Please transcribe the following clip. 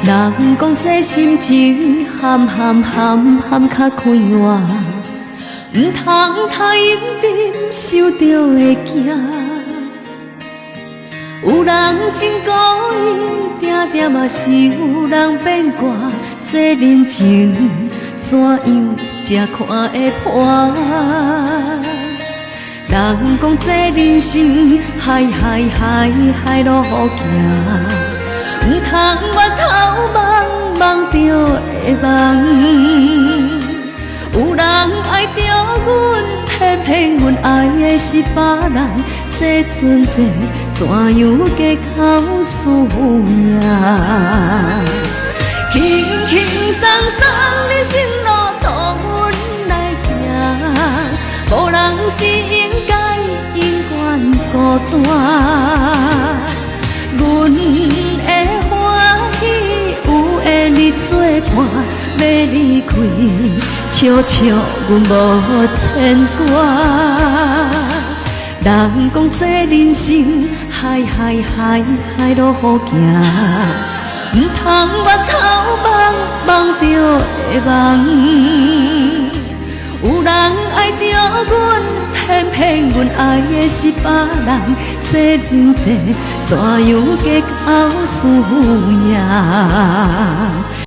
人讲这心情含较快活，唔通太认真受着会惊。有人真故意，定定嘛是有人变卦。这人情怎样才看会破？人讲这人生海路行，唔通越头望着会梦。有人爱着阮，偏阮爱的是别人。这存在怎样过口思念？轻轻松松人生路途阮来行，无人是应该永远孤单。阮的欢喜有的你作伴，要离开，笑笑阮无牵挂。人讲这人生海路行，唔通越头望着会梦。有人爱着阮，偏阮爱的是别人。这人际怎样过口思念？